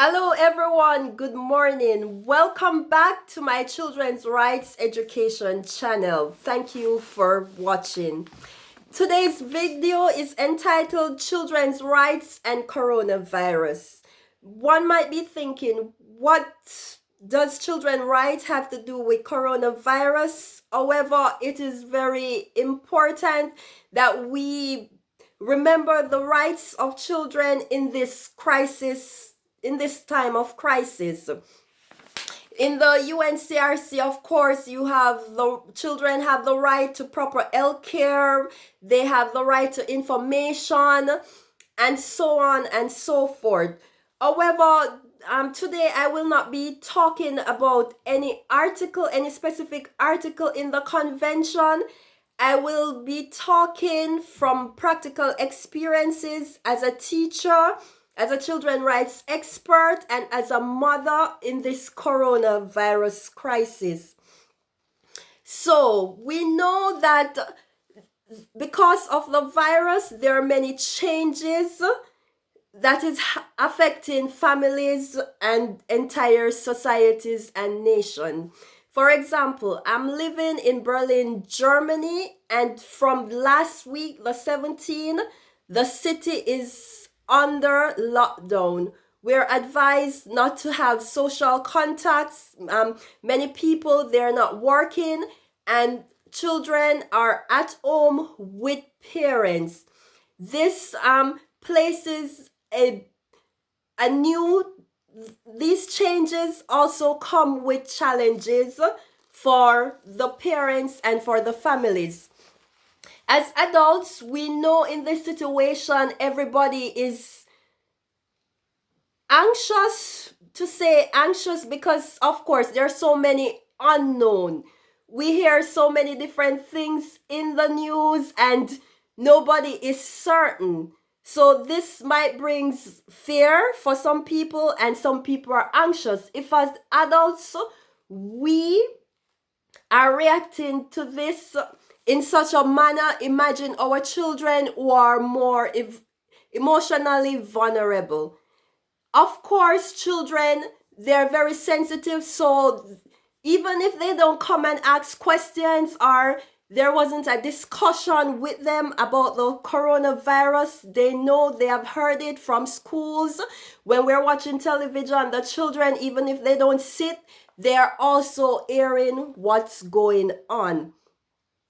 Hello everyone, good morning. Welcome back to my Children's Rights Education channel. Thank you for watching. Today's video is entitled Children's Rights and Coronavirus. One might be thinking, what does children's rights have to do with coronavirus? However, it is very important that we remember the rights of children in this crisis, in this time of crisis. In the UNCRC, of course, the children have the right to proper health care, they have the right to information, and so on and so forth. However, today I will not be talking about any specific article in the convention. I will be talking from practical experiences as a teacher, as a children's rights expert, and as a mother in this coronavirus crisis. So we know that because of the virus, there are many changes that is affecting families and entire societies and nations. For example, I'm living in Berlin, Germany, and from last week, the 17th, the city is under lockdown. We're advised not to have social contacts. Many people, they're not working, and children are at home with parents. This places a new these changes also come with challenges for the parents and for the families. As adults, we know in this situation everybody is anxious, to say anxious, because of course there are so many unknown. We hear so many different things in the news and nobody is certain. So this might bring fear for some people, and some people are anxious. If as adults we are reacting to this in such a manner, imagine our children who are more emotionally vulnerable. Of course, children, they're very sensitive, so even if they don't come and ask questions, or there wasn't a discussion with them about the coronavirus, they know, they have heard it from schools. When we're watching television, the children, even if they don't sit, they're also hearing what's going on.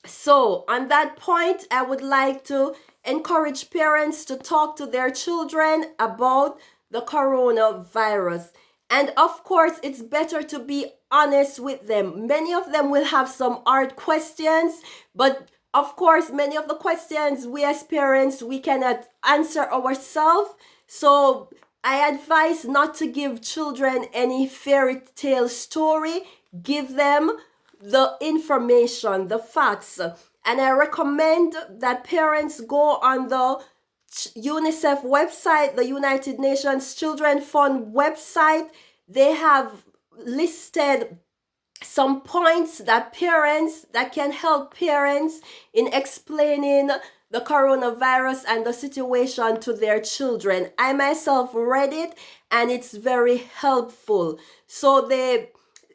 So on that point, I would like to encourage parents to talk to their children about the coronavirus. And of course, it's better to be honest with them. Many of them will have some hard questions, but of course, many of the questions we as parents, we cannot answer ourselves. So I advise not to give children any fairy tale story. Give them the information, the facts. And I recommend that parents go on the UNICEF website, the United Nations Children Fund website. They have listed some points that can help parents in explaining the coronavirus and the situation to their children. I myself read it and it's very helpful. So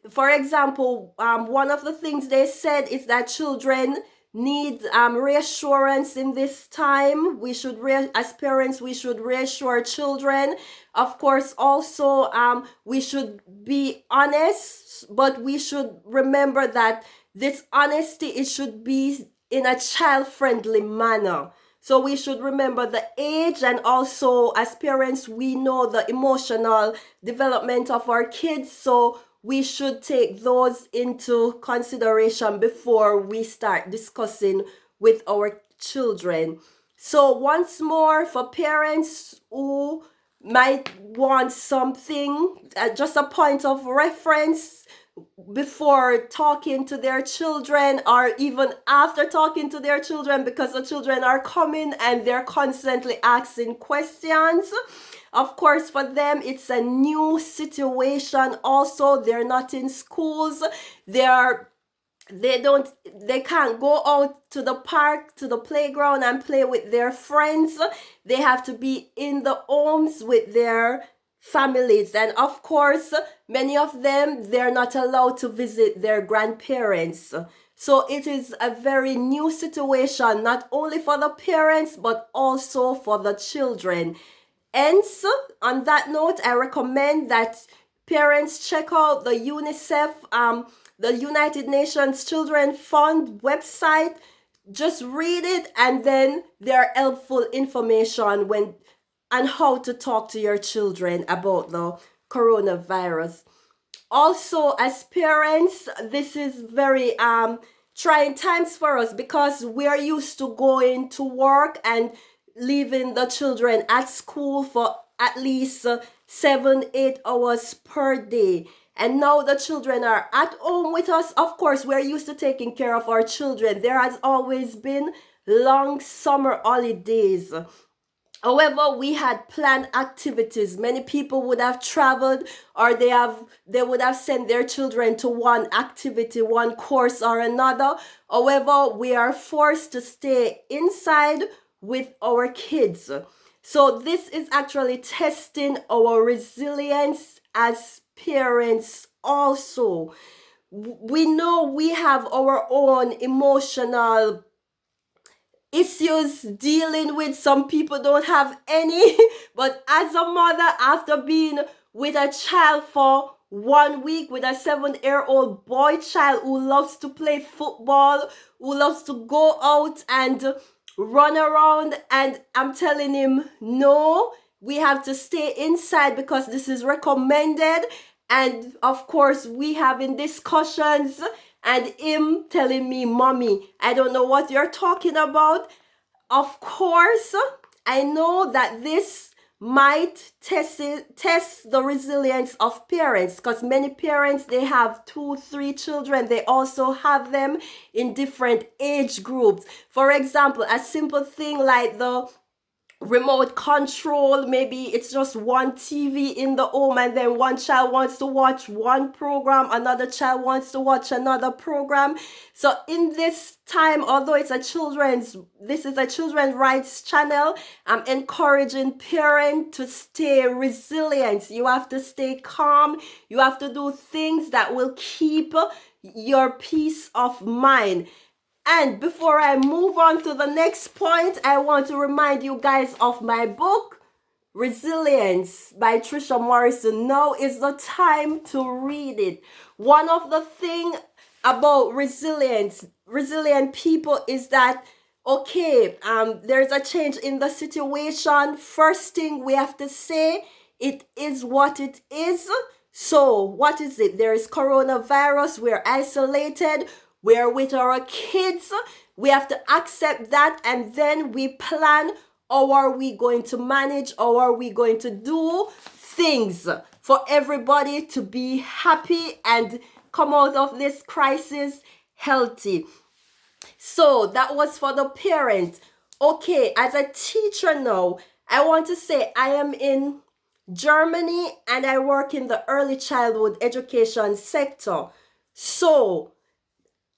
for example, one of the things they said is that children need reassurance in this time. We should, as parents, we should reassure children. Of course, also, we should be honest, but we should remember that this honesty, it should be in a child-friendly manner. So we should remember the age, and also as parents, we know the emotional development of our kids. So we should take those into consideration before we start discussing with our children. So once more, for parents who might want something, just a point of reference before talking to their children, or even after talking to their children, because the children are coming and they're constantly asking questions. Of course, for them, it's a new situation. Also, they're not in schools. They can't go out to the park, to the playground and play with their friends. They have to be in the homes with their families. And of course, many of them, they're not allowed to visit their grandparents. So it is a very new situation, not only for the parents, but also for the children. Hence, on that note, I recommend that parents check out the UNICEF, the United Nations Children Fund website. Just read it, and then there are helpful information on how to talk to your children about the coronavirus. Also, as parents, this is very trying times for us because we are used to going to work and leaving the children at school for at least 7-8 hours per day. And now the children are at home with us. Of course, we're used to taking care of our children. There has always been long summer holidays. However, we had planned activities. Many people would have traveled, or they would have sent their children to one activity, one course or another. However, we are forced to stay inside with our kids. So this is actually testing our resilience as parents also. We know we have our own emotional issues dealing with. Some people don't have any, but as a mother, after being with a child for 1 week, with a 7-year-old boy child who loves to play football, who loves to go out and run around, and I'm telling him, no, we have to stay inside because this is recommended. And of course, we having discussions, and him telling me, Mommy, I don't know what you're talking about. Of course, I know that this might test the resilience of parents, because many parents, they have 2-3 children. They also have them in different age groups. For example, a simple thing like the remote control, maybe it's just one TV in the home, and then one child wants to watch one program, another child wants to watch another program. So in this time, although this is a children's rights channel, I'm encouraging parents to stay resilient. You have to stay calm. You have to do things that will keep your peace of mind. And before I move on to the next point, I want to remind you guys of my book, Resilience by Trisha Morrison. Now is the time to read it. One of the things about resilient people is that, okay, there's a change in the situation. First thing we have to say, it is what it is. So what is it? There is coronavirus. We're isolated. We're with our kids. We have to accept that, and then we plan how are we going to manage, how are we going to do things for everybody to be happy and come out of this crisis healthy. So that was for the parent. Okay, as a teacher now, I want to say I am in Germany and I work in the early childhood education sector. So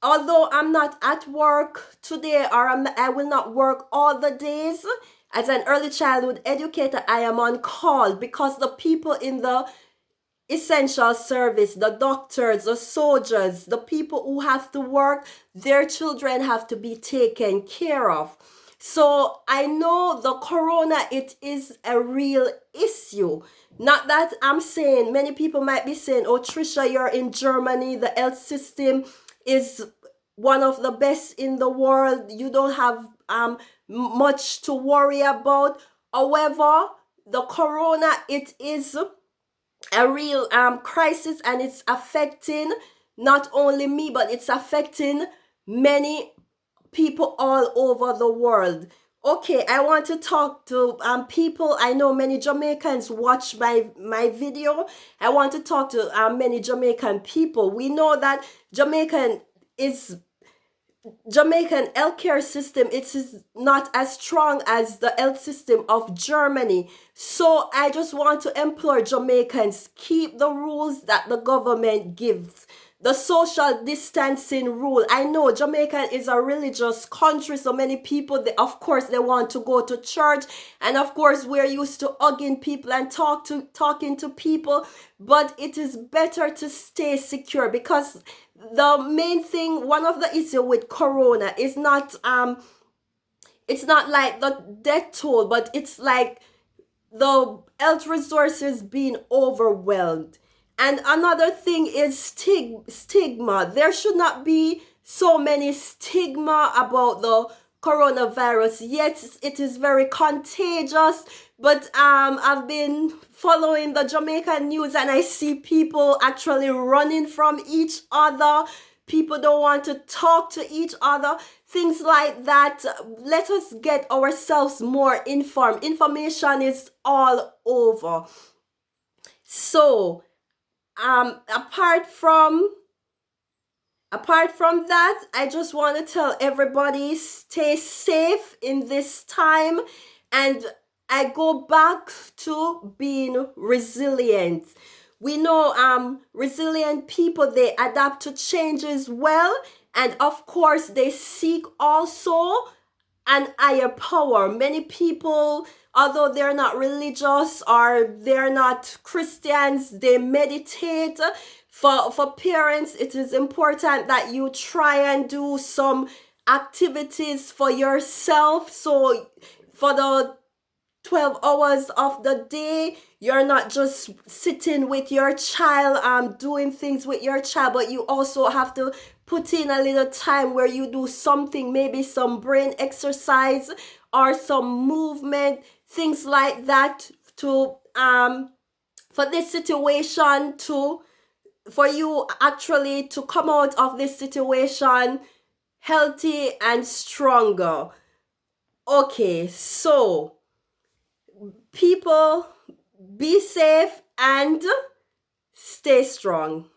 although I'm not at work today, or I will not work all the days, as an early childhood educator, I am on call because the people in the essential service, the doctors, the soldiers, the people who have to work, their children have to be taken care of. So I know the corona, it is a real issue. Not that I'm saying, many people might be saying, oh, Trisha, you're in Germany, the health system is one of the best in the world. You don't have much to worry about. However, the corona, it is a real crisis, and it's affecting not only me, but it's affecting many people all over the world. Okay, I want to talk to people. I know many Jamaicans watch my video. I want to talk to many Jamaican people. We know that Jamaican healthcare system, it is not as strong as the health system of Germany. So I just want to implore Jamaicans, keep the rules that the government gives. the social distancing rule. I know Jamaica is a religious country, so many people, of course, they want to go to church, and of course, we're used to hugging people and talking to people, but it is better to stay secure, because the main thing, one of the issue with corona is not it's not like the death toll, but it's like the health resources being overwhelmed. And another thing is stigma. There should not be so many stigma about the coronavirus. Yet it is very contagious. But I've been following the Jamaican news, and I see people actually running from each other. People don't want to talk to each other, things like that. Let us get ourselves more informed. Information is all over. So apart from that, I just want to tell everybody, stay safe in this time. And I go back to being resilient. We know resilient people, they adapt to changes well, and of course they seek also an higher power. Many people, although they're not religious or they're not Christians, they meditate. For parents, it is important that you try and do some activities for yourself. So for the 12 hours of the day, you're not just sitting with your child doing things with your child, but you also have to put in a little time where you do something, maybe some brain exercise or some movement, things like that, to for this situation, to for you actually to come out of this situation healthy and stronger. Okay, so people, be safe and stay strong.